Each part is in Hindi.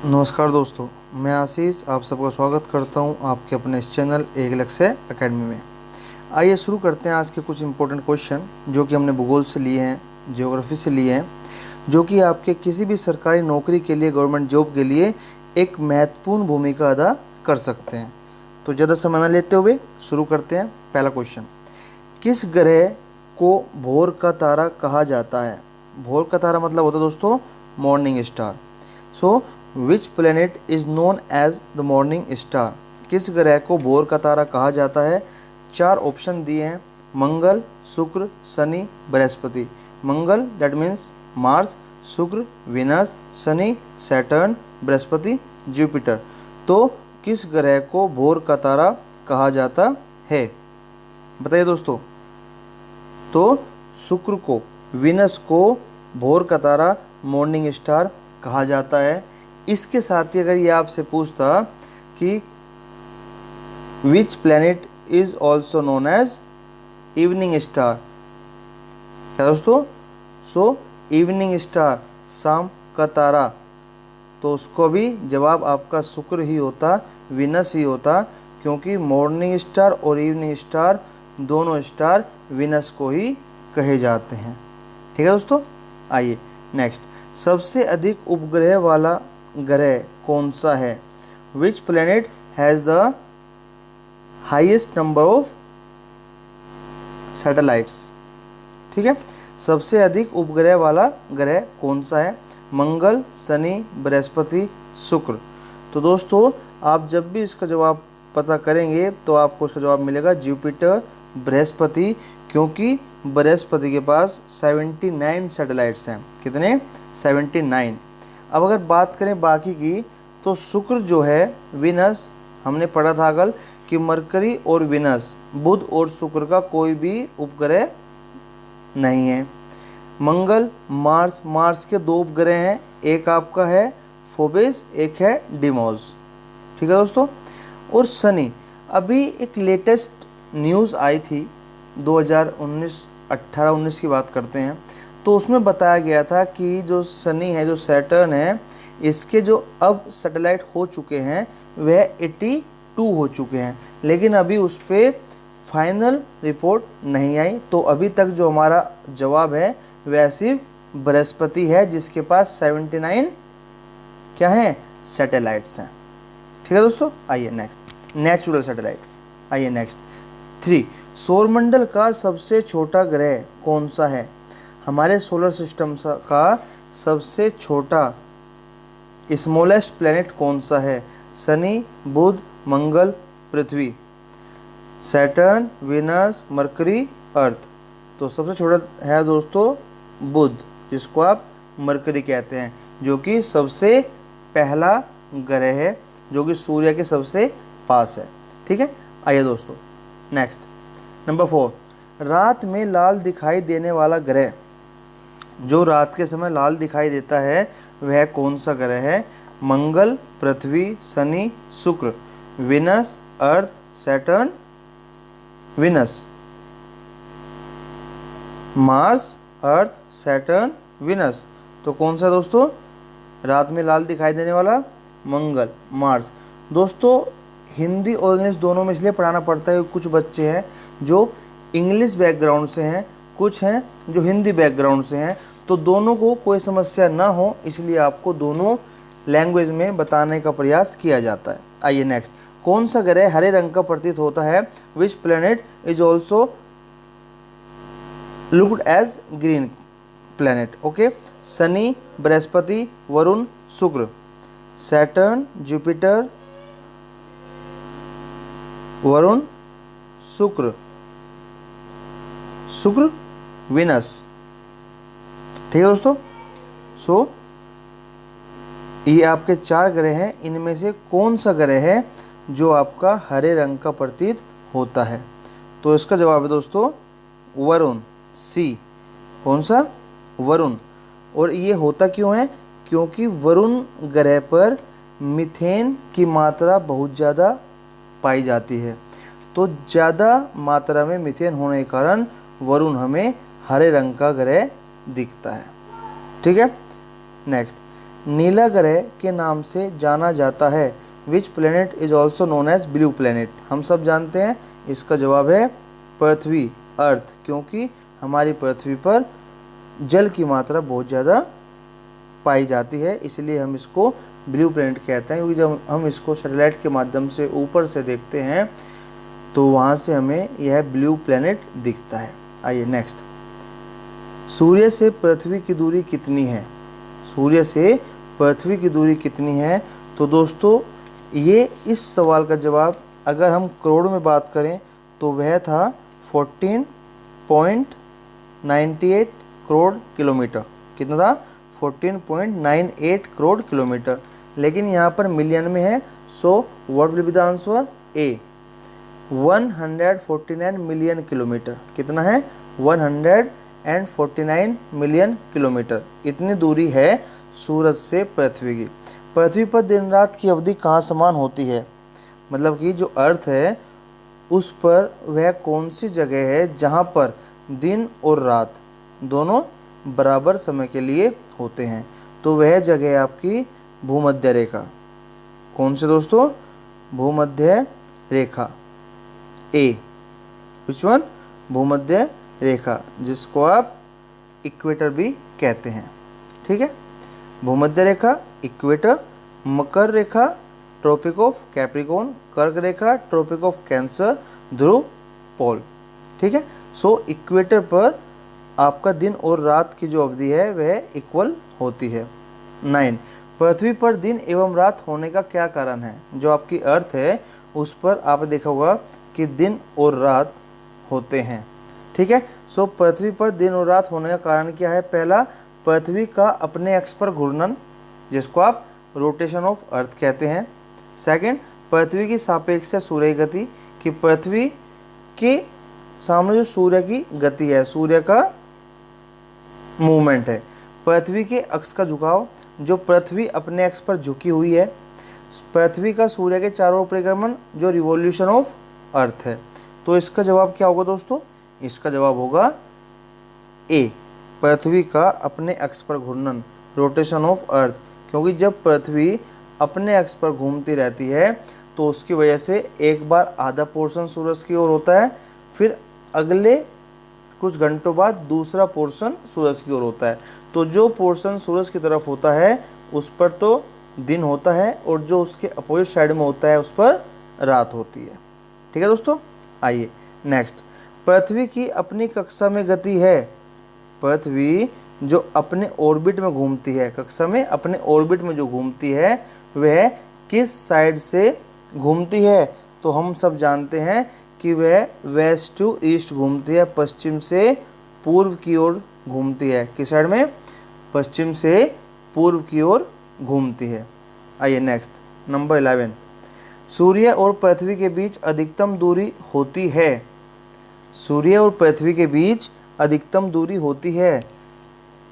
नमस्कार दोस्तों, मैं आशीष आप सबका स्वागत करता हूं आपके अपने इस चैनल एक लक्ष्य एकेडमी में। आइए शुरू करते हैं आज के कुछ इंपॉर्टेंट क्वेश्चन जो कि हमने भूगोल से लिए हैं, ज्योग्राफी से लिए हैं, जो कि आपके किसी भी सरकारी नौकरी के लिए, गवर्नमेंट जॉब के लिए एक महत्वपूर्ण भूमिका अदा कर सकते हैं। तो ज़्यादा समय न लेते हुए शुरू करते हैं। पहला क्वेश्चन, किस ग्रह को भोर का तारा कहा जाता है? भोर का तारा मतलब होता है दोस्तों morning star. So which planet is known as the morning star? किस ग्रह को भोर का तारा कहा जाता है? चार ऑप्शन दिए हैं, मंगल, शुक्र, शनि, बृहस्पति। मंगल दैट मीन्स मार्स, शुक्र Venus, Shani Saturn, Brihaspati Jupiter. तो किस ग्रह को भोर का तारा कहा जाता है? बताइए दोस्तों। तो शुक्र को, विनस को भोर का तारा, मॉर्निंग स्टार कहा जाता है। इसके साथ ही अगर ये आपसे पूछता कि which planet is also known as evening star, क्या दोस्तों? सो इवनिंग स्टार, शाम का तारा, तो उसको भी जवाब आपका शुक्र ही होता, विनस ही होता, क्योंकि मॉर्निंग स्टार और इवनिंग स्टार दोनों स्टार विनस को ही कहे जाते हैं। ठीक है दोस्तों। आइए नेक्स्ट, सबसे अधिक उपग्रह वाला ग्रह कौन सा है? Which planet has the highest number of satellites? ठीक है, सबसे अधिक उपग्रह वाला ग्रह कौन सा है? मंगल, शनि, बृहस्पति, शुक्र। तो दोस्तों आप जब भी इसका जवाब पता करेंगे तो आपको इसका जवाब मिलेगा जुपिटर, बृहस्पति, क्योंकि बृहस्पति के पास 79 सैटेलाइट्स हैं। कितने? 79। अब अगर बात करें बाकी की, तो शुक्र जो है, विनस, हमने पढ़ा था कल कि मरकरी और विनस, बुध और शुक्र का कोई भी उपग्रह नहीं है। मंगल, मार्स, मार्स के दो उपग्रह हैं, एक आपका है फोबेस, एक है डिमोस। ठीक है दोस्तों। और शनि, अभी एक लेटेस्ट न्यूज़ आई थी 2019, 18-19 की बात करते हैं, तो उसमें बताया गया था कि जो शनि है, जो सैटर्न है, इसके जो अब सैटेलाइट हो चुके हैं वह 82 हो चुके हैं, लेकिन अभी उस पर फाइनल रिपोर्ट नहीं आई। तो अभी तक जो हमारा जवाब है वह सिर्फ बृहस्पति है, जिसके पास 79 क्या है? सैटेलाइट्स हैं। ठीक है दोस्तों। आइए नेक्स्ट, नेचुरल सैटेलाइट। आइए नेक्स्ट 3, सौरमंडल का सबसे छोटा ग्रह कौन सा है? हमारे सोलर सिस्टम का सबसे छोटा स्मॉलेस्ट प्लैनेट कौन सा है? शनि, बुध, मंगल, पृथ्वी, सैटर्न, विनस, मरकरी, अर्थ। तो सबसे छोटा है दोस्तों बुध, जिसको आप मरकरी कहते हैं, जो कि सबसे पहला ग्रह है, जो कि सूर्य के सबसे पास है। ठीक है। आइए दोस्तों नेक्स्ट, नंबर 4, रात में लाल दिखाई देने वाला ग्रह, जो रात के समय लाल दिखाई देता है, वह कौन सा ग्रह है? मंगल, पृथ्वी, शनि, शुक्र, विनस, अर्थ, सैटर्न, विनस, मार्स, अर्थ, सैटर्न, विनस। तो कौन सा दोस्तों रात में लाल दिखाई देने वाला? मंगल, मार्स। दोस्तों हिंदी और इंग्लिश दोनों में इसलिए पढ़ाना पड़ता है, कुछ बच्चे हैं जो इंग्लिश बैकग्राउंड से हैं, कुछ हैं जो हिंदी बैकग्राउंड से हैं, तो दोनों को कोई समस्या ना हो इसलिए आपको दोनों लैंग्वेज में बताने का प्रयास किया जाता है। आइए नेक्स्ट, कौन सा ग्रह हरे रंग का प्रतीत होता है? Which planet is also looked as green planet? Okay, Shani, Brihaspati, Varun, Shukra, Saturn, Jupiter, Varun, शुक्र, शुक्र, विनस। ठीक है दोस्तों। सो ये आपके 4 ग्रह हैं, इनमें से कौन सा ग्रह है जो आपका हरे रंग का प्रतीत होता है? तो इसका जवाब है दोस्तों वरुण, सी। कौन सा? वरुण। और ये होता क्यों है? क्योंकि वरुण ग्रह पर मीथेन की मात्रा बहुत ज़्यादा पाई जाती है, तो ज़्यादा मात्रा में मीथेन होने के कारण वरुण हमें हरे रंग का ग्रह दिखता है। ठीक है। नेक्स्ट, नीला ग्रह के नाम से जाना जाता है? Which planet is also known as blue planet? हम सब जानते हैं इसका जवाब है पृथ्वी, अर्थ, क्योंकि हमारी पृथ्वी पर जल की मात्रा बहुत ज़्यादा पाई जाती है, इसलिए हम इसको ब्लू प्लेनेट कहते हैं। क्योंकि जब हम इसको सैटेलाइट के माध्यम से ऊपर से देखते हैं तो वहाँ से हमें यह ब्लू प्लेनेट दिखता है। आइए नेक्स्ट, सूर्य से पृथ्वी की दूरी कितनी है? सूर्य से पृथ्वी की दूरी कितनी है? तो दोस्तों ये इस सवाल का जवाब अगर हम करोड़ में बात करें तो वह था 14.98 करोड़ किलोमीटर। कितना था? 14.98 करोड़ किलोमीटर। लेकिन यहाँ पर मिलियन में है, so what will be the answer? A, 149 million kilometre. कितना है? 149 मिलियन किलोमीटर। इतनी दूरी है सूरज से पृथ्वी की। पृथ्वी पर दिन रात की अवधि कहाँ समान होती है? मतलब कि जो अर्थ है उस पर वह कौन सी जगह है जहाँ पर दिन और रात दोनों बराबर समय के लिए होते हैं? तो वह जगह है आपकी भूमध्य रेखा। कौन से दोस्तों? भूमध्य रेखा। ए, विच वन? भूमध्य रेखा, जिसको आप इक्वेटर भी कहते हैं। ठीक है, भूमध्य रेखा, इक्वेटर, मकर रेखा, ट्रॉपिक ऑफ कैप्रिकॉर्न, कर्क रेखा, ट्रॉपिक ऑफ कैंसर, ध्रुव, पोल। ठीक है, सो इक्वेटर पर आपका दिन और रात की जो अवधि है वह इक्वल होती है। 9, पृथ्वी पर दिन एवं रात होने का क्या कारण है? जो आपकी अर्थ है उस पर आपने देखा होगा कि दिन और रात होते हैं। ठीक है, सो पृथ्वी पर दिन और रात होने का कारण क्या है? पहला, पृथ्वी का अपने अक्ष पर घूर्णन, जिसको आप रोटेशन ऑफ अर्थ कहते हैं। सेकंड, पृथ्वी की सापेक्ष सूर्य की गति, कि पृथ्वी के सामने जो सूर्य की गति है, सूर्य का मूवमेंट है। पृथ्वी के अक्ष का झुकाव, जो पृथ्वी अपने अक्ष पर झुकी हुई है। पृथ्वी का सूर्य के चारों ओर परिक्रमण, जो रिवॉल्यूशन ऑफ अर्थ है। तो इसका जवाब क्या होगा दोस्तों? इसका जवाब होगा ए, पृथ्वी का अपने अक्ष पर घूर्णन, रोटेशन ऑफ अर्थ। क्योंकि जब पृथ्वी अपने अक्ष पर घूमती रहती है तो उसकी वजह से एक बार आधा पोर्शन सूरज की ओर होता है, फिर अगले कुछ घंटों बाद दूसरा पोर्शन सूरज की ओर होता है। तो जो पोर्शन सूरज की तरफ होता है उस पर तो दिन होता है और जो उसके अपोजिट साइड में होता है उस पर रात होती है। ठीक है दोस्तों, आइए नेक्स्ट, पृथ्वी की अपनी कक्षा में गति है। पृथ्वी जो अपने ऑर्बिट में घूमती है, कक्षा में अपने ऑर्बिट में जो घूमती है वह किस साइड से घूमती है? तो हम सब जानते हैं कि वह वेस्ट टू ईस्ट घूमती है, पश्चिम से पूर्व की ओर घूमती है। किस साइड में? पश्चिम से पूर्व की ओर घूमती है। आइए नेक्स्ट, नंबर 11, सूर्य और पृथ्वी के बीच अधिकतम दूरी होती है। सूर्य और पृथ्वी के बीच अधिकतम दूरी होती है।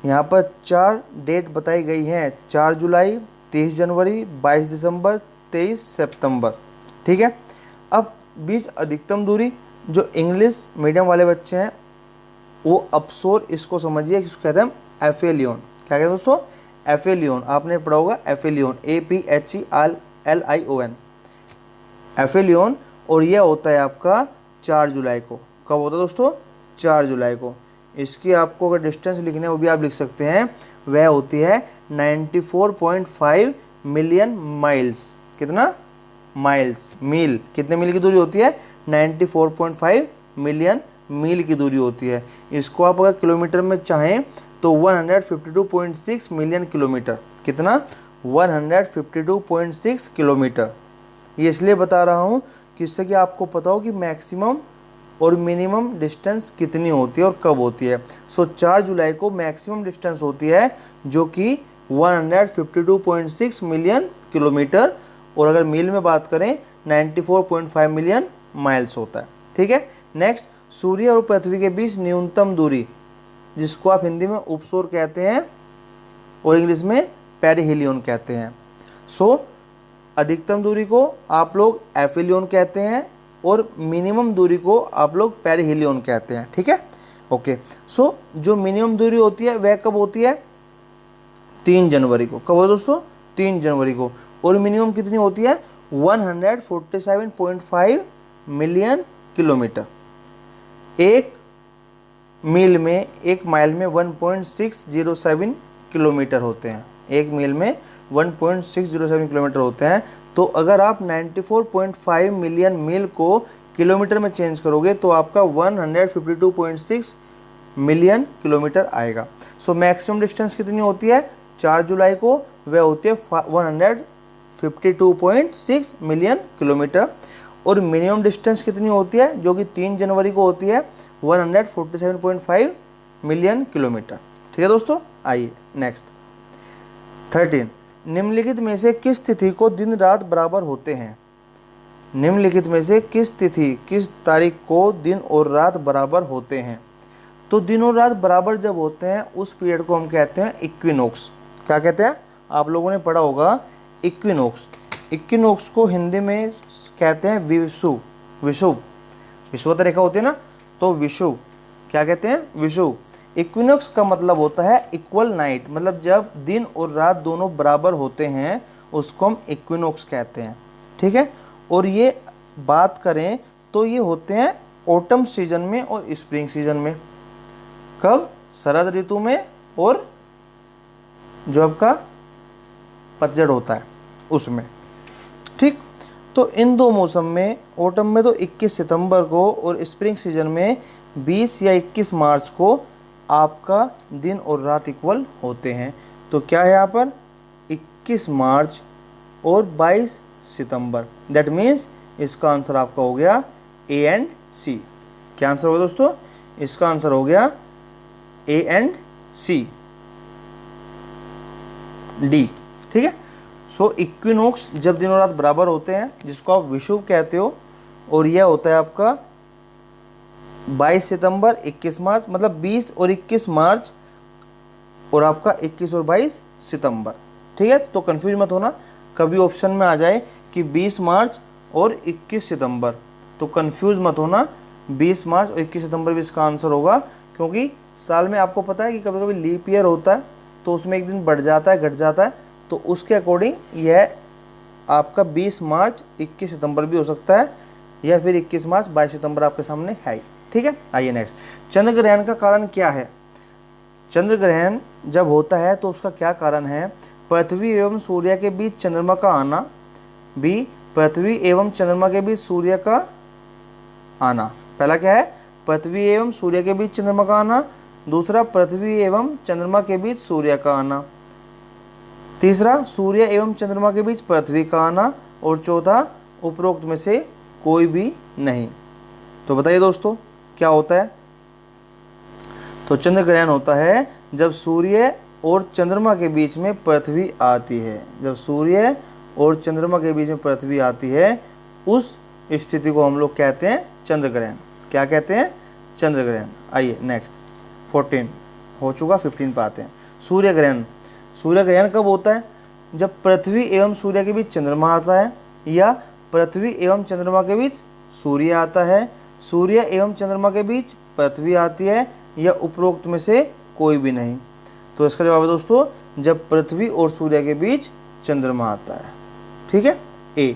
यहाँ पर 4 डेट बताई गई हैं, 4 जुलाई, 23 जनवरी, 22 दिसंबर, 23 सितंबर। ठीक है, अब बीच अधिकतम दूरी, जो इंग्लिश मीडियम वाले बच्चे हैं वो अपसोर इसको समझिए, इसको कहते हैं एफेलियन। क्या कहते हैं दोस्तों? एफेलियन। आपने पढ़ा होगा एफेलियन, APHELION, एफेलियन। और यह होता है आपका 4 जुलाई को। कब होता है दोस्तों? 4 जुलाई को। इसकी आपको अगर डिस्टेंस लिखना है वो भी आप लिख सकते हैं, वह होती है 94.5 मिलियन माइल्स। कितना? माइल्स, मील। कितने मील की दूरी होती है? 94.5 मिलियन मील की दूरी होती है। इसको आप अगर किलोमीटर में चाहें तो 152.6 मिलियन किलोमीटर। कितना? 152.6 किलोमीटर। ये इसलिए बता रहा हूँ कि इससे कि आपको पता हो कि मैक्सिमम और मिनिमम डिस्टेंस कितनी होती है और कब होती है। सो 4 जुलाई को मैक्सिमम डिस्टेंस होती है जो कि 152.6 मिलियन किलोमीटर, और अगर मील में बात करें 94.5 मिलियन माइल्स होता है। ठीक है, नेक्स्ट, सूर्य और पृथ्वी के बीच न्यूनतम दूरी, जिसको आप हिंदी में उपसौर कहते हैं और इंग्लिश में पेरिहेलियन कहते हैं। सो अधिकतम दूरी को आप लोग एफेलियन कहते हैं और मिनिमम दूरी को आप लोग पेरिहेलियन कहते हैं। ठीक है, ओके। सो जो मिनिमम दूरी होती है वह कब होती है? 3 जनवरी को। कब हो दोस्तों? 3 जनवरी को। और मिनिमम कितनी होती है? 147.5 मिलियन किलोमीटर। एक मील में, एक माइल में 1.607 किलोमीटर होते हैं। एक मील में 1.607 किलोमीटर होते हैं। तो अगर आप 94.5 मिलियन मील को किलोमीटर में चेंज करोगे तो आपका 152.6 मिलियन किलोमीटर आएगा। सो मैक्सिमम डिस्टेंस कितनी होती है 4 जुलाई को? वह होती है 152.6 मिलियन किलोमीटर। और मिनिमम डिस्टेंस कितनी होती है जो कि 3 जनवरी को होती है? 147.5 मिलियन किलोमीटर। ठीक है दोस्तों, आइए नेक्स्ट 13। निम्नलिखित में से किस तिथि को दिन रात बराबर होते हैं? निम्नलिखित में से किस तिथि, किस तारीख को दिन और रात बराबर होते हैं? तो दिन और रात बराबर जब होते हैं उस पीरियड को हम कहते हैं इक्विनोक्स। क्या कहते हैं? आप लोगों ने पढ़ा होगा इक्विनोक्स। इक्विनोक्स को हिंदी में कहते हैं विषुव। विषुव, विषुवत रेखा होती है ना, तो विषुव। क्या कहते हैं? विषुव। इक्विनोक्स का मतलब होता है इक्वल नाइट, मतलब जब दिन और रात दोनों बराबर होते हैं उसको हम इक्विनोक्स कहते हैं। ठीक है। और ये बात करें तो ये होते हैं ऑटम सीजन में और स्प्रिंग सीजन में। कब? शरद ऋतु में और जो आपका पतझड़ होता है उसमें। ठीक। तो इन दो मौसम में, ऑटम में तो 21 सितंबर को और स्प्रिंग सीजन में 20 या 21 मार्च को आपका दिन और रात इक्वल होते हैं। तो क्या है यहाँ पर? 21 मार्च और 22 सितंबर। दैट मीन्स इसका आंसर आपका हो गया ए एंड सी। क्या आंसर होगा दोस्तों? इसका आंसर हो गया ए एंड सी, डी। ठीक है। सो इक्विनोक्स जब दिन और रात बराबर होते हैं जिसको आप विषुव कहते हो, और यह होता है आपका 22 सितंबर 21 मार्च, मतलब 20 और 21 मार्च और आपका 21 और 22 सितंबर। ठीक है। तो कंफ्यूज मत होना, कभी ऑप्शन में आ जाए कि 20 मार्च और 21 सितंबर, तो कंफ्यूज मत होना। 20 मार्च और 21 सितंबर भी इसका आंसर होगा, क्योंकि साल में आपको पता है कि कभी कभी लीप ईयर होता है तो उसमें एक दिन बढ़ जाता है, घट जाता है, तो उसके अकॉर्डिंग यह आपका 20 मार्च 21 सितंबर भी हो सकता है, या फिर 21 मार्च 22 सितंबर आपके सामने है। ठीक है। आइए नेक्स्ट, चंद्र ग्रहण का कारण क्या है? चंद्र ग्रहण जब होता है तो उसका क्या कारण है? पृथ्वी एवं सूर्य के बीच चंद्रमा का आना। बी, पृथ्वी एवं चंद्रमा के बीच सूर्य का आना। पहला क्या है? पृथ्वी एवं सूर्य के बीच चंद्रमा का आना। दूसरा, पृथ्वी एवं चंद्रमा के बीच सूर्य का आना। तीसरा, सूर्य एवं चंद्रमा के बीच पृथ्वी का आना। और चौथा, उपरोक्त में से कोई भी नहीं। तो बताइए दोस्तों क्या होता है? तो चंद्र ग्रहण होता है जब सूर्य और चंद्रमा के बीच में पृथ्वी आती है। जब सूर्य और चंद्रमा के बीच में पृथ्वी आती है उस स्थिति को हम लोग कहते हैं चंद्र ग्रहण। क्या कहते हैं? चंद्र ग्रहण। आइए नेक्स्ट 14 हो चुका, 15 पे आते हैं। सूर्य ग्रहण। सूर्य ग्रहण कब होता है? जब पृथ्वी एवं सूर्य के बीच चंद्रमा आता है, या पृथ्वी एवं चंद्रमा के बीच सूर्य आता है, सूर्य एवं चंद्रमा के बीच पृथ्वी आती है, या उपरोक्त में से कोई भी नहीं। तो इसका जवाब है दोस्तों जब पृथ्वी और सूर्य के बीच चंद्रमा आता है। ठीक है। ए,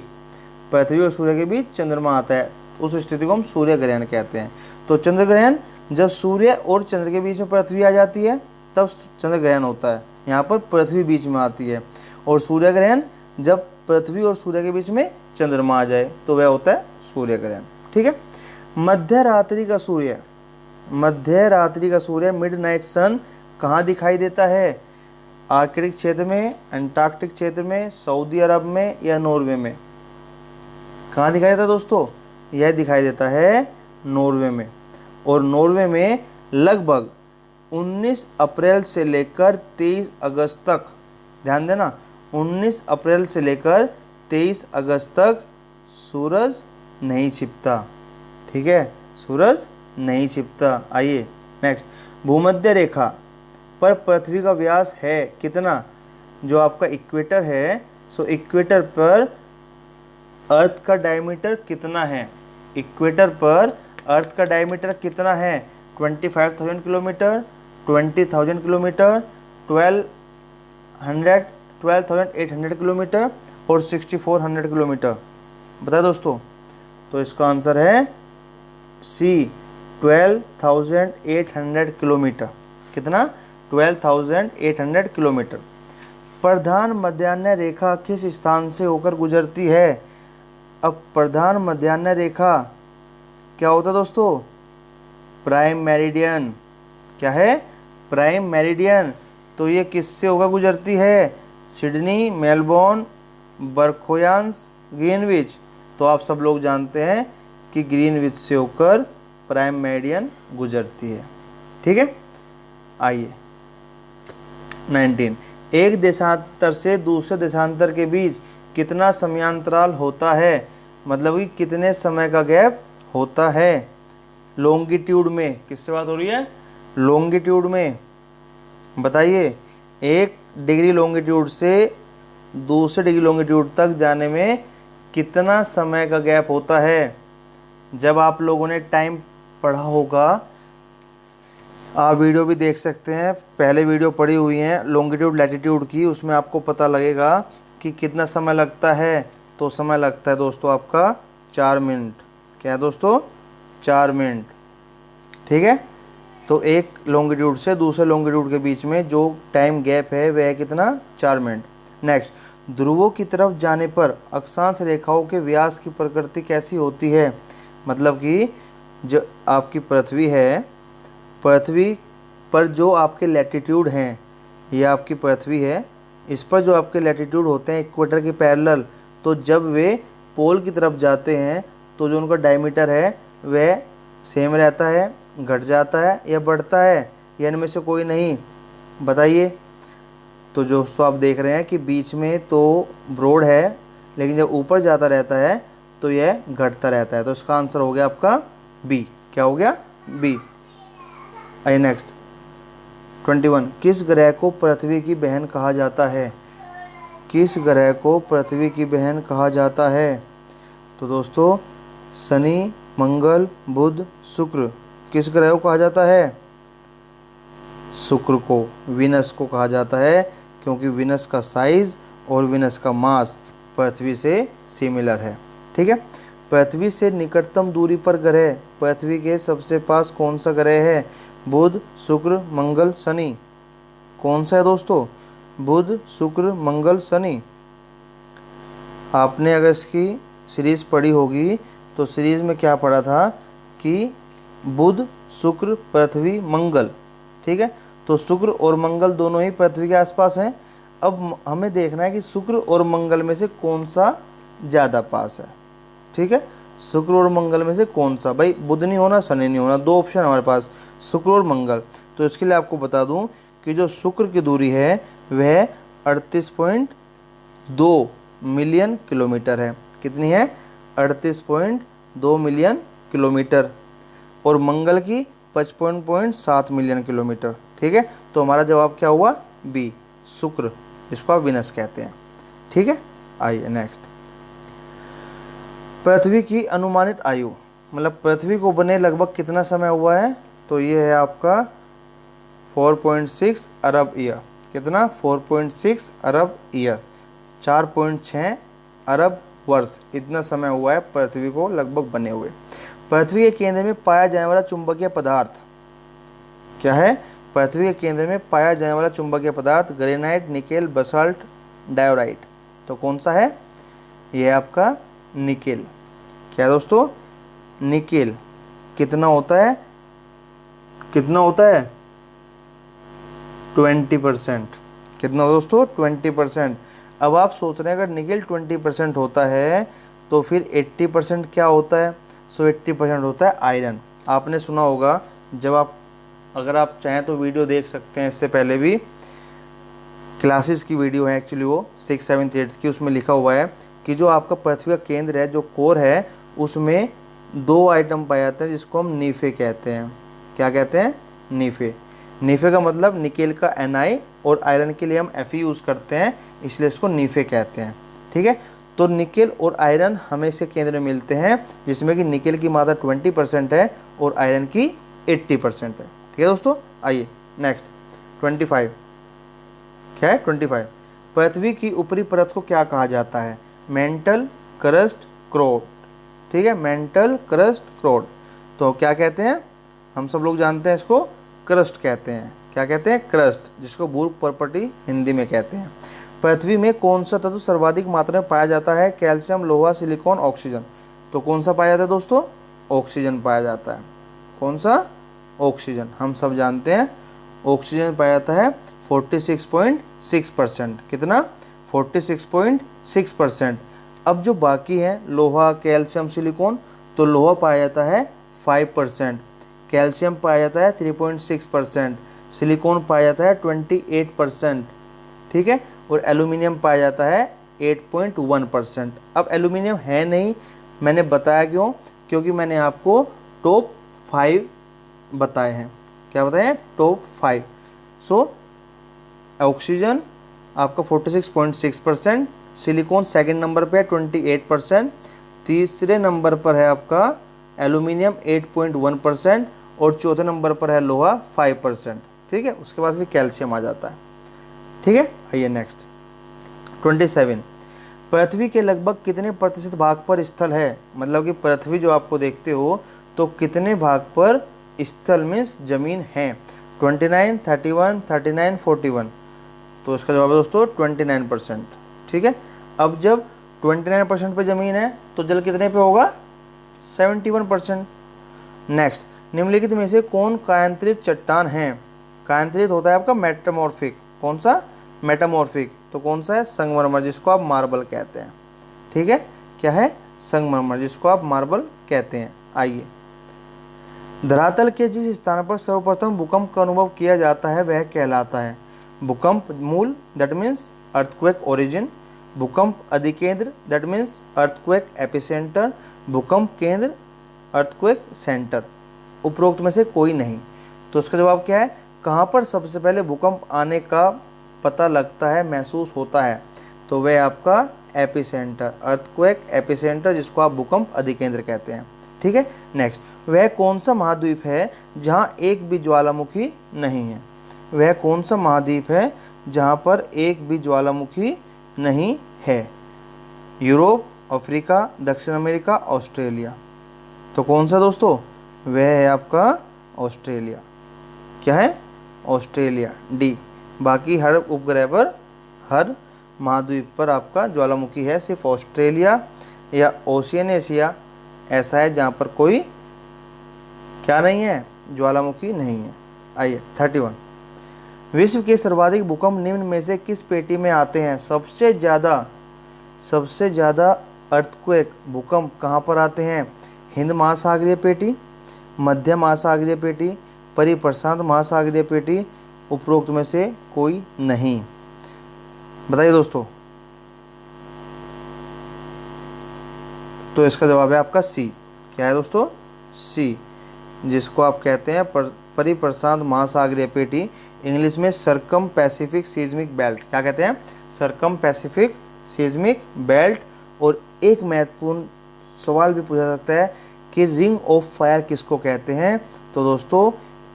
पृथ्वी और सूर्य के बीच चंद्रमा आता है उस स्थिति को हम सूर्य ग्रहण कहते हैं। तो चंद्र ग्रहण जब सूर्य और चंद्र के बीच में पृथ्वी आ जाती है तब चंद्र ग्रहण होता है। यहाँ पर पृथ्वी बीच में आती है। और सूर्य ग्रहण जब पृथ्वी और सूर्य के बीच में चंद्रमा आ जाए तो वह होता है सूर्य ग्रहण। ठीक है। मध्य रात्रि का सूर्य, मध्य रात्रि का सूर्य मिडनाइट सन कहाँ दिखाई देता है? आर्कटिक क्षेत्र में, अंटार्कटिक क्षेत्र में, सऊदी अरब में, या नॉर्वे में? कहाँ दिखाई देता है दोस्तों? यह दिखाई देता है नॉर्वे में। और नॉर्वे में लगभग 19 अप्रैल से लेकर 23 अगस्त तक, ध्यान देना, 19 अप्रैल से लेकर 23 अगस्त तक सूरज नहीं छिपता। ठीक है, सूरज नहीं छिपता। आइए नेक्स्ट, भूमध्य रेखा पर पृथ्वी का व्यास है कितना? जो आपका इक्वेटर है, सो इक्वेटर पर अर्थ का डायमीटर कितना है? इक्वेटर पर अर्थ का डायमीटर कितना है? 25,000 किलोमीटर, 20,000 किलोमीटर, 12 12,800 किलोमीटर और 6,400 किलोमीटर। बताए दोस्तों, तो इसका आंसर है सी 12,800 किलोमीटर। कितना? 12,800 किलोमीटर। प्रधान मध्याह्न रेखा किस स्थान से होकर गुजरती है? अब प्रधान मध्याह्न रेखा क्या होता है दोस्तों? Prime meridian. क्या है? Prime meridian. तो ये किससे होकर गुजरती है? सिडनी, मेलबोर्न, बरखोयांस, ग्रीनविच। तो आप सब लोग जानते हैं कि ग्रीनविच से होकर प्राइम मेरिडियन गुजरती है। ठीक है, आइए 19। एक देशांतर से दूसरे देशांतर के बीच कितना समयांतराल होता है? मतलब कि कितने समय का गैप होता है लॉन्गिट्यूड में। किससे बात हो रही है? लॉन्गिट्यूड में। बताइए, 1 डिग्री लॉन्गिट्यूड से दूसरे डिग्री लॉन्गिट्यूड तक जाने में कितना समय का गैप होता है? जब आप लोगों ने टाइम पढ़ा होगा, आप वीडियो भी देख सकते हैं, पहले वीडियो पड़ी हुई हैं लॉन्गिट्यूड लैटिट्यूड की, उसमें आपको पता लगेगा कि कितना समय लगता है। तो समय लगता है दोस्तों आपका 4 मिनट। क्या है दोस्तों? 4 मिनट। ठीक है, तो एक लॉन्गिट्यूड से दूसरे लॉन्गिट्यूड के बीच में जो टाइम गैप है वह कितना? 4 मिनट। नेक्स्ट, ध्रुवों की तरफ जाने पर अक्षांश रेखाओं के व्यास की प्रकृति कैसी होती है? मतलब कि जो आपकी पृथ्वी है, पृथ्वी पर जो आपके लैटिट्यूड हैं, ये आपकी पृथ्वी है, इस पर जो आपके लैटिट्यूड होते हैं इक्वेटर के पैरेलल, तो जब वे पोल की तरफ जाते हैं तो जो उनका डायमीटर है वह सेम रहता है, घट जाता है या बढ़ता है, या इनमें से कोई नहीं? बताइए। तो दोस्तों आप देख रहे हैं कि बीच में तो ब्रॉड है, लेकिन जब ऊपर जाता रहता है तो यह घटता रहता है। तो इसका आंसर हो गया आपका बी। क्या हो गया? बी। आइए नेक्स्ट 21। किस ग्रह को पृथ्वी की बहन कहा जाता है? किस ग्रह को पृथ्वी की बहन कहा जाता है? तो दोस्तों शनि, मंगल, बुध, शुक्र। किस ग्रह को कहा जाता है? शुक्र को, विनस को कहा जाता है, क्योंकि विनस का साइज और विनस का मास पृथ्वी से सिमिलर है। ठीक है, पृथ्वी से निकटतम दूरी पर ग्रह पृथ्वी के सबसे पास कौन सा ग्रह है? बुध, शुक्र, मंगल, शनि। कौन सा है दोस्तों? बुध, शुक्र, मंगल, शनि। आपने अगर इसकी सीरीज पढ़ी होगी तो सीरीज में क्या पढ़ा था कि बुध, शुक्र, पृथ्वी, मंगल। ठीक है, तो शुक्र और मंगल दोनों ही पृथ्वी के आसपास हैं। अब हमें देखना है कि शुक्र और मंगल में से कौन सा ज़्यादा पास है। ठीक है, शुक्र और मंगल में से कौन सा? भाई बुध नहीं होना, शनि नहीं होना, 2 ऑप्शन हमारे पास, शुक्र और मंगल। तो इसके लिए आपको बता दूं कि जो शुक्र की दूरी है वह 38.2 मिलियन किलोमीटर है। कितनी है? 38.2 मिलियन किलोमीटर। और मंगल की 55.7 मिलियन किलोमीटर। ठीक है, तो हमारा जवाब क्या हुआ? बी, शुक्र, जिसको आप विनस कहते हैं। ठीक है, आइए नेक्स्ट। पृथ्वी की अनुमानित आयु, मतलब पृथ्वी को बने लगभग कितना समय हुआ है? तो ये है आपका 4.6 अरब ईयर। कितना? 4.6 अरब ईयर, 4.6 अरब वर्ष। इतना समय हुआ है पृथ्वी को लगभग बने हुए। पृथ्वी के केंद्र में पाया जाने वाला चुंबकीय पदार्थ क्या है? पृथ्वी के केंद्र में पाया जाने वाला चुंबकीय पदार्थ ग्रेनाइट, निकेल, बसाल्ट, डायोराइट। तो कौन सा है? यह आपका निकेल। क्या दोस्तों? निकेल। कितना होता है? कितना होता है? 20%। कितना दोस्तों? 20%। अब आप सोच रहे हैं अगर निकेल 20% होता है तो फिर 80% क्या होता है? 80% होता है आयरन। आपने सुना होगा, जब आप अगर आप चाहें तो वीडियो देख सकते हैं, इससे पहले भी क्लासेस की वीडियो है एक्चुअली, वो 6, 7, 8 की, उसमें लिखा हुआ है कि जो आपका पृथ्वी का केंद्र है, जो कोर है, उसमें 2 आइटम पाए जाते हैं जिसको हम नीफे कहते हैं। क्या कहते हैं? नीफे। नीफे का मतलब निकेल का Na और आयरन के लिए हम Fe यूज़ करते हैं, इसलिए इसको नीफे कहते हैं। ठीक है, तो निकेल और आयरन हमें से केंद्र में मिलते हैं, जिसमें कि निकेल की मात्रा 20% है और आयरन की 80% है। ठीक है दोस्तों, आइए नेक्स्ट 25। क्या है 25। पृथ्वी की ऊपरी परत को क्या कहा जाता है? Mantle, crust, core. ठीक है, मेंटल, क्रस्ट, क्रोट। तो क्या कहते हैं? हम सब लोग जानते हैं इसको क्रस्ट कहते हैं। क्या कहते हैं? क्रस्ट, जिसको भू प्रॉपर्टी हिंदी में कहते हैं। पृथ्वी में कौन सा तत्व सर्वाधिक मात्रा में पाया जाता है? कैल्शियम, लोहा, सिलिकॉन, ऑक्सीजन। तो कौन सा पाया जाता है दोस्तों? ऑक्सीजन पाया जाता है। कौन सा? ऑक्सीजन। हम सब जानते हैं ऑक्सीजन पाया जाता है 46.6%। कितना? 46.6%। अब जो बाकी है लोहा, कैल्शियम, सिलिकॉन, तो लोहा पाया जाता है 5%, कैल्शियम पाया जाता है 3.6%, सिलिकॉन पाया जाता है 28%। ठीक है, और एल्यूमिनियम पाया जाता है 8.1%। अब एल्यूमिनियम है नहीं, मैंने बताया क्यों? क्योंकि मैंने आपको टॉप 5 बताए हैं। क्या बताए हैं? टॉप 5। सो ऑक्सीजन आपका 46.6%, सिलिकॉन सेकंड नंबर पे है 28%, तीसरे नंबर पर है आपका एल्यूमिनियम 8.1% और चौथे नंबर पर है लोहा 5%। ठीक है, उसके बाद भी कैल्शियम आ जाता है। ठीक है, आइए नेक्स्ट 27। पृथ्वी के लगभग कितने प्रतिशत भाग पर स्थल है? मतलब कि पृथ्वी जो आपको देखते हो तो कितने भाग पर स्थल मीन्स जमीन है? 29, 31, 39, 41। तो इसका जवाब है दोस्तों 29%। ठीक है, अब जब 29% पे ज़मीन है तो जल कितने पे होगा? 71%। नेक्स्ट, निम्नलिखित में से कौन कायांतरित चट्टान है? कायांतरित होता है आपका मेटामॉर्फिक। कौन सा? मेटामॉर्फिक। तो कौन सा है? संगमरमर, जिसको आप मार्बल कहते हैं। ठीक है, क्या है? संगमरमर, जिसको आप मार्बल कहते हैं। आइए, धरातल के जिस स्थान पर सर्वप्रथम भूकंप का अनुभव किया जाता है वह कहलाता है? भूकंप मूल, दैट मीन्स अर्थक्वेक ओरिजिन। भूकंप अधिकेंद्र, दैट मीन्स अर्थक्वेक एपिसेंटर। भूकंप केंद्र, अर्थक्वेक सेंटर। उपरोक्त में से कोई नहीं। तो इसका जवाब क्या है? कहाँ पर सबसे पहले भूकंप आने का पता लगता है, महसूस होता है? तो वह आपका एपिसेंटर, अर्थक्वेक एपिसेंटर, जिसको आप भूकंप अधिकेंद्र कहते हैं। ठीक है, नेक्स्ट, वह कौन सा महाद्वीप है जहाँ एक भी ज्वालामुखी नहीं है? वह कौन सा महाद्वीप है जहाँ पर एक भी ज्वालामुखी नहीं है? यूरोप, अफ्रीका, दक्षिण अमेरिका, ऑस्ट्रेलिया। तो कौन सा दोस्तों? वह है आपका ऑस्ट्रेलिया। क्या है? Australia, D. बाकी हर उपग्रह पर, हर महाद्वीप पर आपका ज्वालामुखी है, सिर्फ ऑस्ट्रेलिया या ओशियनेशिया ऐसा है जहाँ पर कोई क्या नहीं है? ज्वालामुखी नहीं है। आइए 31। विश्व के सर्वाधिक भूकंप निम्न में से किस पेटी में आते हैं? सबसे ज़्यादा अर्थक्वेक भूकंप कहाँ पर आते हैं? हिंद महासागरीय पेटी, मध्य महासागरीय पेटी, परिप्रशांत महासागरीय पेटी। उपरोक्त में से कोई नहीं। बताइए दोस्तों। तो इसका जवाब है आपका सी। क्या है दोस्तों? सी, जिसको आप कहते हैं परिप्रशांत महासागरीय पेटी, इंग्लिश में सरकम पैसिफिक सीज्मिक बेल्ट। क्या कहते हैं? सरकम पैसिफिक सीज्मिक बेल्ट। और एक महत्वपूर्ण सवाल भी पूछा सकता है कि रिंग ऑफ फायर किसको कहते हैं? तो दोस्तों,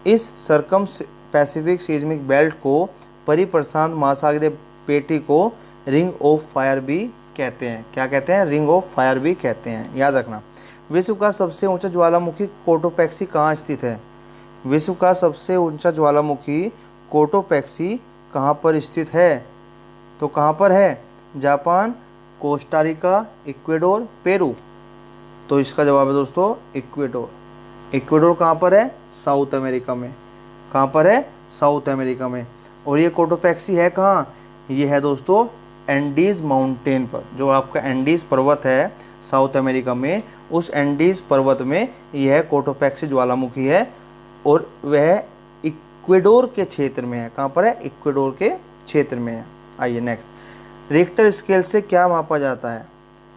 इस सरकम पैसिफिक सीज्मिक बेल्ट को, परिप्रशांत महासागरीय पेटी को रिंग ऑफ फायर भी कहते हैं। क्या कहते हैं? रिंग ऑफ फायर भी कहते हैं, याद रखना। विश्व का सबसे ऊंचा ज्वालामुखी कोटोपैक्सी कहाँ स्थित है? विश्व का सबसे ऊंचा ज्वालामुखी कोटोपैक्सी कहाँ पर स्थित है? तो कहाँ पर है? Japan, Costa Rica, Ecuador, Peru. तो इसका जवाब है दोस्तों इक्वेडोर। इक्वेडोर कहाँ पर है? साउथ अमेरिका में। कहाँ पर है? साउथ अमेरिका में। और ये कोटोपैक्सी है कहाँ? ये है दोस्तों एंडीज़ माउंटेन पर, जो आपका एंडीज़ पर्वत है साउथ अमेरिका में, उस एंडीज़ पर्वत में यह कोटोपैक्सी ज्वालामुखी है और वह इक्वेडोर के क्षेत्र में है। कहाँ पर है? इक्वेडोर के क्षेत्र में है। आइए नेक्स्ट, रिक्टर स्केल से क्या मापा जाता है?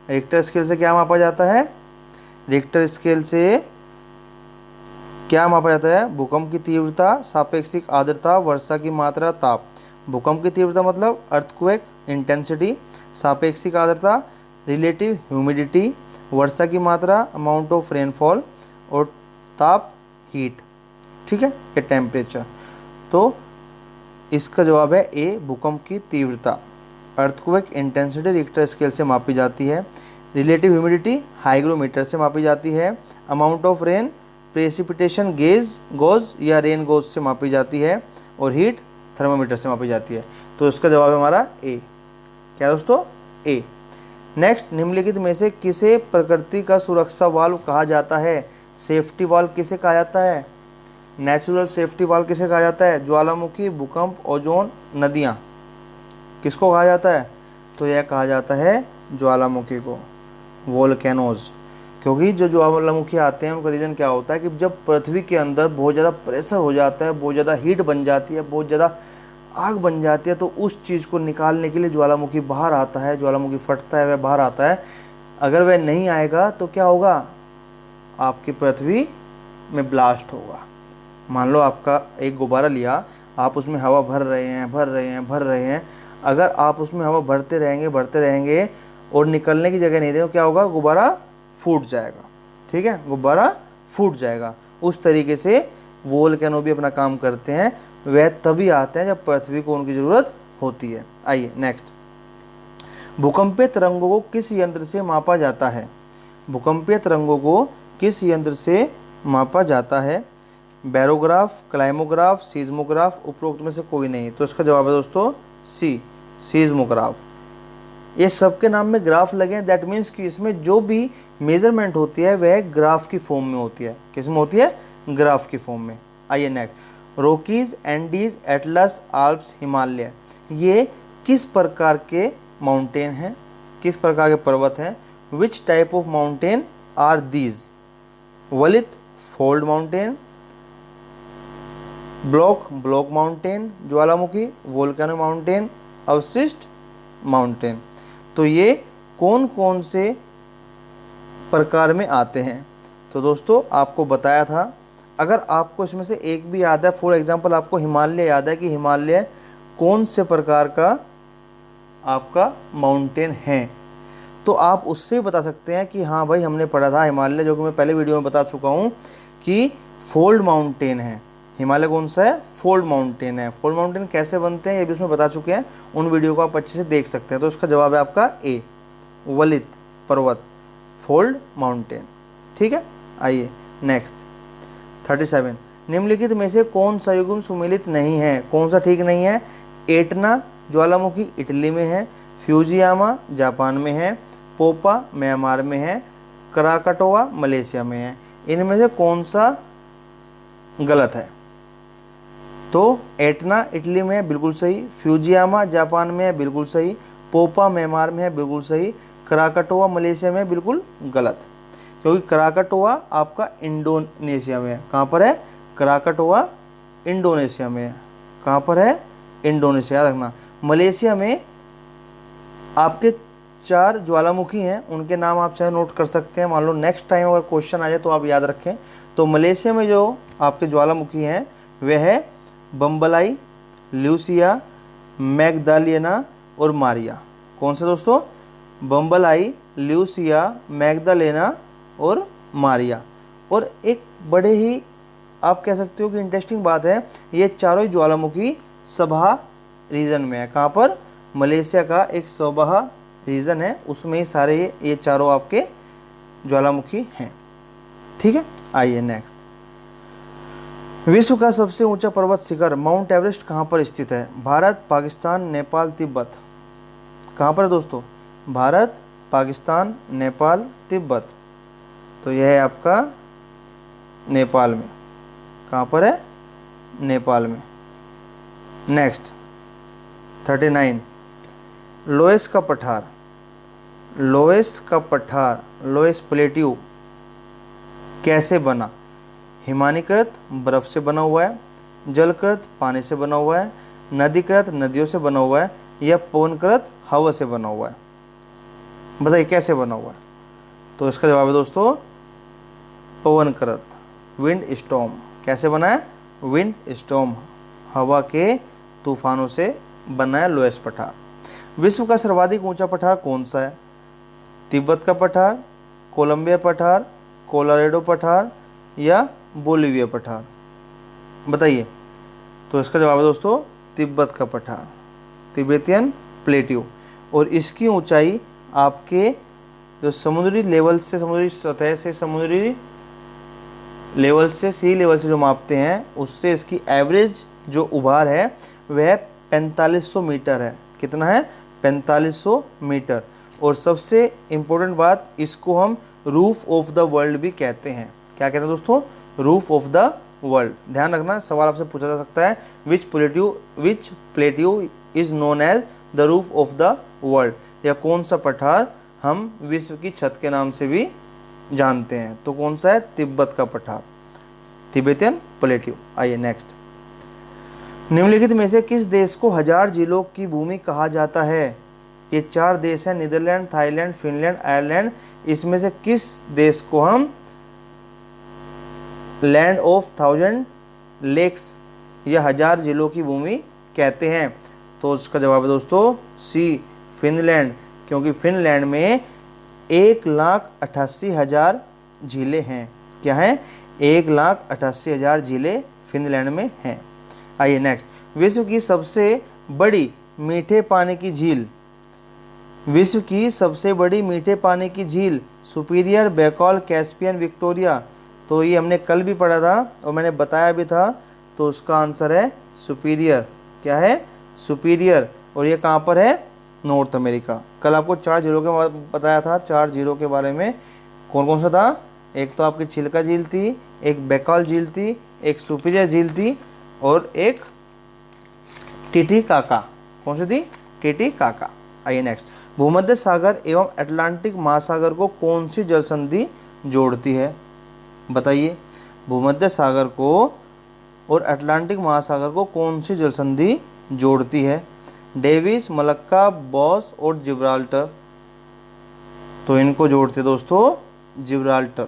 रिक्टर स्केल से क्या मापा जाता है? रिक्टर स्केल से क्या मापा जाता है? भूकंप की तीव्रता, सापेक्षिक आर्द्रता, वर्षा की मात्रा, ताप। भूकंप की तीव्रता मतलब अर्थक्वेक इंटेंसिटी, सापेक्षिक आर्द्रता रिलेटिव ह्यूमिडिटी, वर्षा की मात्रा अमाउंट ऑफ रेनफॉल, और ताप हीट। ठीक है, ये टेम्परेचर। तो इसका जवाब है ए, भूकंप की तीव्रता। अर्थक्वेक इंटेंसिटी रिक्टर स्केल से मापी जाती है। रिलेटिव ह्यूमिडिटी हाइग्रोमीटर से मापी जाती है। Amount of rain precipitation gauge या रेन गॉज से मापी जाती है। और हीट थर्मामीटर से मापी जाती है। तो इसका जवाब है हमारा ए। क्या दोस्तों? ए। नेक्स्ट, निम्नलिखित में से किसे प्रकृति का सुरक्षा वाल्व कहा जाता है? सेफ्टी वाल्व किसे कहा जाता है? नेचुरल सेफ्टी वाल्व किसे कहा जाता है? ज्वालामुखी, भूकंप, ओजोन, नदियाँ, किसको कहा जाता है? तो यह कहा जाता है ज्वालामुखी को, वोल्केनोज। क्योंकि जो ज्वालामुखी आते हैं उनका रीज़न क्या होता है कि जब पृथ्वी के अंदर बहुत ज़्यादा प्रेशर हो जाता है, बहुत ज़्यादा हीट बन जाती है, बहुत ज़्यादा आग बन जाती है, तो उस चीज़ को निकालने के लिए ज्वालामुखी बाहर आता है, ज्वालामुखी फटता है, वह बाहर आता है। अगर वह नहीं आएगा तो क्या होगा? आपकी पृथ्वी में ब्लास्ट होगा। मान लो आपका एक गुब्बारा लिया, आप उसमें हवा भर रहे हैं। अगर आप उसमें हवा भरते रहेंगे और निकलने की जगह नहीं दे तो क्या होगा? गुब्बारा फूट जाएगा। ठीक है, गुब्बारा फूट जाएगा। उस तरीके से वोल्केनो भी अपना काम करते हैं। वह तभी आते हैं जब पृथ्वी को उनकी ज़रूरत होती है। आइए नेक्स्ट, भूकंपीय तरंगों को किस यंत्र से मापा जाता है? भूकंपीय तरंगों को किस यंत्र से मापा जाता है? बैरोग्राफ, क्लाइमोग्राफ, सीज्मोग्राफ, उपरोक्त में से कोई नहीं। तो इसका जवाब है दोस्तों सी, सीज्मोग्राफ। ये सबके नाम में ग्राफ लगे हैं, दैट मीन्स कि इसमें जो भी मेजरमेंट होती है वह ग्राफ की फॉर्म में होती है। किस में होती है? ग्राफ की फॉर्म में। आइए next, Rockies, Andes, Atlas, Alps, Himalaya, ये किस प्रकार के माउंटेन हैं? किस प्रकार के पर्वत हैं? Which type of mountain are these? वलित, फोल्ड माउंटेन, ब्लॉक माउंटेन, ज्वालामुखी, वोल्केनो माउंटेन, अवशिष्ट माउंटेन। तो ये कौन कौन से प्रकार में आते हैं? तो दोस्तों आपको बताया था। अगर आपको इसमें से एक भी याद है, फॉर एग्जांपल आपको हिमालय याद है कि हिमालय कौन से प्रकार का आपका माउंटेन है, तो आप उससे बता सकते हैं कि हाँ भाई हमने पढ़ा था हिमालय, जो कि मैं पहले वीडियो में बता चुका हूँ कि फोल्ड माउंटेन है। हिमालय कौन सा है? फोल्ड माउंटेन है। फोल्ड माउंटेन कैसे बनते हैं ये भी उसमें बता चुके हैं, उन वीडियो को आप अच्छे से देख सकते हैं। तो उसका जवाब है आपका ए, वलित पर्वत, फोल्ड माउंटेन। ठीक है, आइए नेक्स्ट 37, निम्नलिखित में से कौन सा युग्म सुमेलित नहीं है? कौन सा ठीक नहीं है? एटना ज्वालामुखी इटली में है, फ्यूजियामा जापान में है, पोपा म्यांमार में है, कराकाटोआ मलेशिया में है। इनमें से कौन सा गलत है? तो एटना इटली में है, बिल्कुल सही। फ्यूजियामा जापान में है, बिल्कुल सही। पोपा म्यांमार में है, बिल्कुल सही। कराकाटोआ मलेशिया में है, बिल्कुल गलत। क्योंकि कराकाटोआ आपका इंडोनेशिया में है। कहाँ पर है? कराकाटोआ इंडोनेशिया में है। कहाँ पर है? इंडोनेशिया, याद रखना। मलेशिया में आपके 4 ज्वालामुखी हैं, उनके नाम आप चाहे नोट कर सकते हैं। मान लो नेक्स्ट टाइम अगर क्वेश्चन आ जाए तो आप याद रखें। तो मलेशिया में जो आपके ज्वालामुखी हैं वह है बम्बलाई, ल्यूसिया, मैग्दालेना और मारिया। कौन से दोस्तों? बम्बलाई, ल्यूसिया, मैग्दालेना और मारिया। और एक बड़े ही आप कह सकते हो कि इंटरेस्टिंग बात है, ये चारों ही ज्वालामुखी सभा रीजन में है। कहाँ पर? मलेशिया का एक सभा रीजन है, उसमें ही सारे ये चारों आपके ज्वालामुखी हैं। ठीक है, आइए नेक्स्ट, विश्व का सबसे ऊंचा पर्वत शिखर माउंट एवरेस्ट कहाँ पर स्थित है? भारत, पाकिस्तान, नेपाल, तिब्बत। कहाँ पर है दोस्तों? भारत, पाकिस्तान, नेपाल, तिब्बत। तो यह है आपका नेपाल में। कहाँ पर है? नेपाल में। नेक्स्ट 39, लोएस का पठार, लोएस का पठार, लोएस प्लेट्यू कैसे बना? हिमानीकृत बर्फ से बना हुआ है, जलकृत पानी से बना हुआ है, नदीकृत नदियों से बना हुआ है, या पवनकृत हवा से बना हुआ है? बताइए कैसे बना हुआ है? तो इसका जवाब है दोस्तों पवनकृत, विंड स्टॉर्म। कैसे बना है? विंड स्टॉर्म, हवा के तूफानों से बना है लोएस पठार। विश्व का सर्वाधिक ऊंचा पठार कौन सा है? तिब्बत का पठार, कोलंबिया पठार, कोलोराडो पठार या बोलिविया पठार? बताइए। तो इसका जवाब है दोस्तों तिब्बत का पठार, तिब्बतियन प्लेट्यू। और इसकी ऊंचाई आपके जो समुद्री लेवल से, समुद्री सतह से, समुद्री लेवल से, सी लेवल से जो मापते हैं उससे इसकी एवरेज जो उभार है वह 4500 मीटर है। कितना है? 4500 मीटर। और सबसे इम्पोर्टेंट बात, इसको हम रूफ ऑफ द वर्ल्ड भी कहते हैं। क्या कहते हैं दोस्तों? Roof of the world. ध्यान रखना, सवाल आपसे पूछा जा सकता है which plateau is known as the roof of the world, या कौन सा पठार हम विश्व की छत के नाम से भी जानते हैं। तो कौन सा है? तिब्बत का पठार, तिब्बतियन प्लेट्यू। आइए नेक्स्ट। निम्नलिखित में से किस देश को 1000 जिलों की भूमि कहा जाता है? ये 4 देश हैं, नीदरलैंड, थाईलैंड, फिनलैंड, आयरलैंड। इसमें से किस देश को हम लैंड ऑफ 1000 लेक्स या 1000 जिलों की भूमि कहते हैं? तो उसका जवाब है दोस्तों सी, फिनलैंड। क्योंकि फिनलैंड में 1,88,000 झीलें हैं। क्या है? 1,88,000 झीलें फिनलैंड में हैं। आइए नेक्स्ट। विश्व की सबसे बड़ी मीठे पानी की झील, विश्व की सबसे बड़ी मीठे पानी की झील सुपीरियर, बैकॉल, कैस्पियन, विक्टोरिया। तो ये हमने कल भी पढ़ा था और मैंने बताया भी था, तो उसका आंसर है सुपीरियर। क्या है? सुपीरियर। और ये कहाँ पर है? North America. कल आपको 4 झीलों के बताया था, 4 झीलों के बारे में। कौन कौन सा था? एक तो आपकी चिल्का झील थी, एक बैकॉल झील थी, एक सुपीरियर झील थी, और एक टिटिकाका। कौन सी थी? टिटिकाका। आइए नेक्स्ट। भूमध्य सागर एवं अटलांटिक महासागर को कौन सी जल संधि जोड़ती है? बताइए। भूमध्य सागर को और अटलांटिक महासागर को कौन सी जल संधि जोड़ती है? डेविस, मलक्का, बॉस और जिब्राल्टर। तो इनको जोड़ते दोस्तों जिब्राल्टर।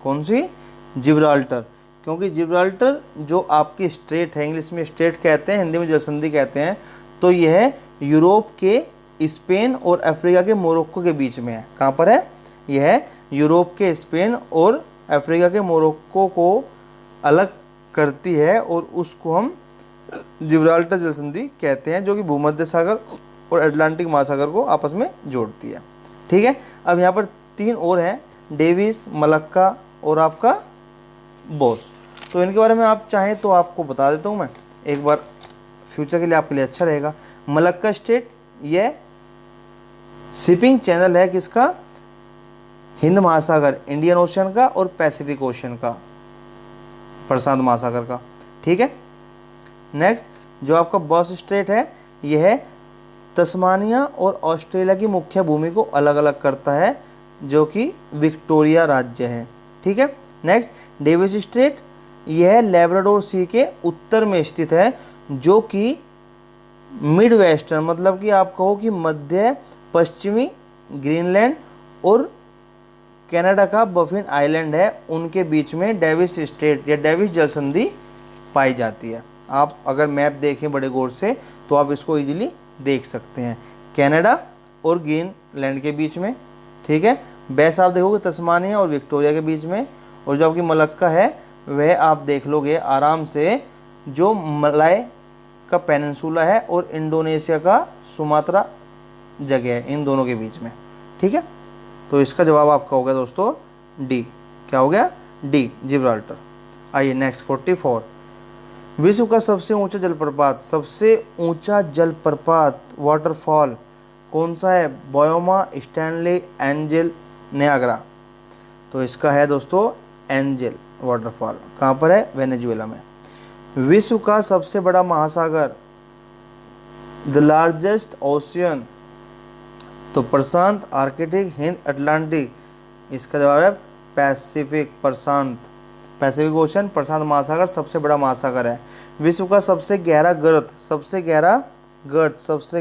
कौन सी? जिब्राल्टर। क्योंकि जिब्राल्टर जो आपकी स्ट्रेट है, इंग्लिश में स्ट्रेट कहते हैं, हिंदी में जलसंधि कहते हैं, तो यह यूरोप के, स्पेन और अफ्रीका के मोरक्को के बीच में है। कहाँ पर है? यह यूरोप के, स्पेन और अफ्रीका के मोरक्को को अलग करती है, और उसको हम जिब्राल्टर जलसंधि कहते हैं, जो कि भूमध्य सागर और अटलांटिक महासागर को आपस में जोड़ती है। ठीक है। अब यहाँ पर 3 और हैं, डेविस, मलक्का और आपका बॉस। तो इनके बारे में आप चाहें तो आपको बता देता हूँ मैं एक बार, फ्यूचर के लिए आपके लिए अच्छा रहेगा। मलक्का स्टेट, यह शिपिंग चैनल है किसका? हिंद महासागर, इंडियन ओशन का, और पैसिफिक ओशन का, प्रशांत महासागर का। ठीक है। नेक्स्ट, जो आपका बॉस स्ट्रेट है, यह तस्मानिया और ऑस्ट्रेलिया की मुख्य भूमि को अलग अलग करता है, जो कि विक्टोरिया राज्य है। ठीक है। नेक्स्ट, डेविस स्ट्रेट, यह लेब्राडोर सी के उत्तर में स्थित है, जो कि मिड वेस्टर्न, मतलब कि आप कहो कि मध्य पश्चिमी ग्रीनलैंड और कनाडा का बफिन आइलैंड है, उनके बीच में डेविस स्ट्रेट या डेविस जलसंधि पाई जाती है। आप अगर मैप देखें बड़े गौर से तो आप इसको इजीली देख सकते हैं, कनाडा और ग्रीनलैंड के बीच में। ठीक है। बेस आप देखोगे तस्मानिया और विक्टोरिया के बीच में, और जो आपकी मलक्का है वह आप देख लोगे आराम से, जो मलाय का पेनिनसुला है और इंडोनेशिया का सुमात्रा जगह है, इन दोनों के बीच में। ठीक है। तो इसका जवाब आपका हो गया दोस्तों डी। क्या हो गया? D, Gibraltar. आइए नेक्स्ट 44। विश्व का सबसे ऊंचा जलप्रपात, सबसे ऊंचा जलप्रपात वाटरफॉल कौन सा है? बायोमा, स्टैनली, एंजल, नियाग्रा। तो इसका है दोस्तों एंजल वाटरफॉल। कहाँ पर है? वेनेजुएला में। विश्व का सबसे बड़ा महासागर, द लार्जेस्ट ओशियन, तो प्रशांत, आर्कटिक, हिंद, अटलांटिक। इसका जवाब है पैसिफिक, प्रशांत, पैसिफिक ओशन, प्रशांत महासागर सबसे बड़ा महासागर है। विश्व का सबसे गहरा गर्त, सबसे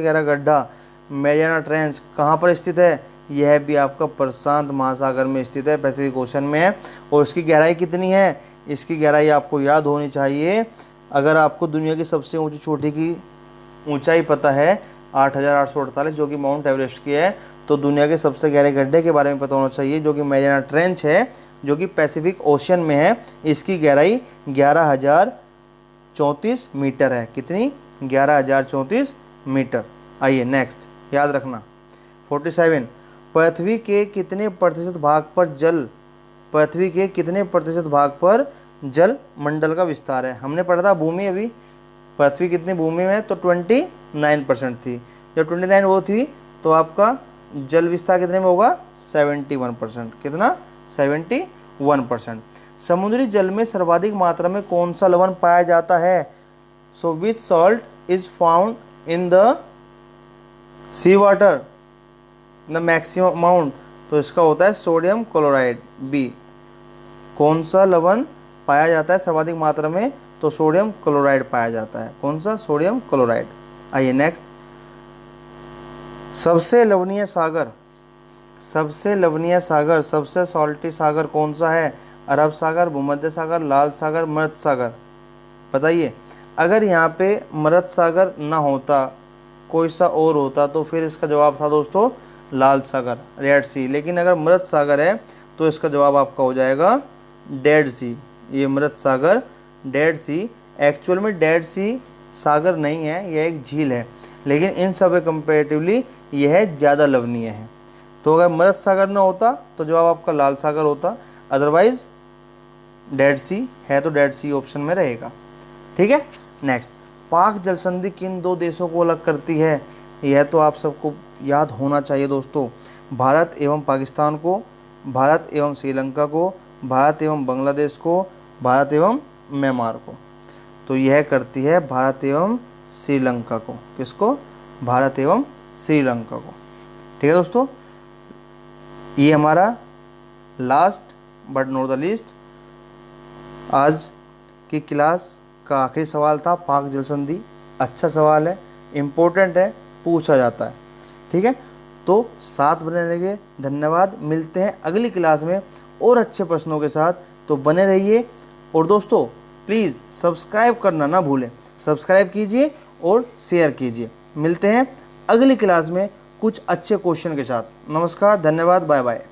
गहरा गड्ढा, मैरियाना ट्रेंच, कहाँ पर स्थित है? यह भी आपका प्रशांत महासागर में स्थित है, पैसिफिक ओशन में है। और इसकी गहराई कितनी है? इसकी गहराई आपको याद होनी चाहिए। अगर आपको दुनिया की सबसे ऊंची चोटी की ऊंचाई पता है 8,848, जो कि माउंट एवरेस्ट की है, तो दुनिया के सबसे गहरे गड्ढे के बारे में पता होना चाहिए, जो कि मैरियाना ट्रेंच है, जो कि पैसिफिक ओशन में है। इसकी गहराई 11,034 मीटर है। कितनी? 11,034 मीटर। आइए नेक्स्ट, याद रखना 47, पृथ्वी के कितने प्रतिशत भाग पर जल, पृथ्वी के कितने प्रतिशत भाग पर जल मंडल का विस्तार है। हमने पढ़ा था भूमि, अभी पृथ्वी कितनी भूमि में, तो 29% थी। जब 29 वो थी तो आपका जल विस्तार कितने में होगा, 71%। कितना, 71%। समुद्री जल में सर्वाधिक मात्रा में कौन सा लवण पाया जाता है। So which salt is found in the sea water the maximum amount, तो इसका होता है सोडियम क्लोराइड, बी। कौन सा लवण पाया जाता है सर्वाधिक मात्रा में, तो सोडियम क्लोराइड पाया जाता है। कौन सा, सोडियम क्लोराइड। आइए नेक्स्ट, सबसे लवणीय सागर, सबसे लवणीय सागर, सबसे सॉल्टी सागर कौन सा है। अरब सागर, भूमध्य सागर, लाल सागर, मृत सागर। बताइए, अगर यहाँ पे मृत सागर ना होता, कोई सा और होता, तो फिर इसका जवाब था दोस्तों लाल सागर, रेड सी। लेकिन अगर मृत सागर है तो इसका जवाब आपका हो जाएगा डेड सी। ये मृत सागर, डेड सी। एक्चुअल में डेड सी सागर नहीं है, यह एक झील है, लेकिन इन सब कंपेरेटिवली यह ज़्यादा लवणीय है। तो अगर मृत सागर ना होता तो जवाब आपका लाल सागर होता, अदरवाइज डेड सी है तो डेड सी ऑप्शन में रहेगा। ठीक है, नेक्स्ट, पाक जल संधि किन दो देशों को अलग करती है। यह तो आप सबको याद होना चाहिए दोस्तों, भारत एवं पाकिस्तान को, भारत एवं श्रीलंका को, भारत एवं बांग्लादेश को, भारत एवं म्यांमार को। तो यह करती है भारत एवं श्रीलंका को। किसको, भारत एवं श्रीलंका को। ठीक है दोस्तों, ये हमारा last but not the least आज की क्लास का आखिरी सवाल था, पाक जल संधि। अच्छा सवाल है, इम्पोर्टेंट है, पूछा जाता है। ठीक है, तो साथ बने रहिए। धन्यवाद, मिलते हैं अगली क्लास में और अच्छे प्रश्नों के साथ। तो बने रहिए, और दोस्तों प्लीज़ सब्सक्राइब करना ना भूलें, सब्सक्राइब कीजिए और शेयर कीजिए। मिलते हैं अगली क्लास में कुछ अच्छे क्वेश्चन के साथ। नमस्कार, धन्यवाद, बाय बाय।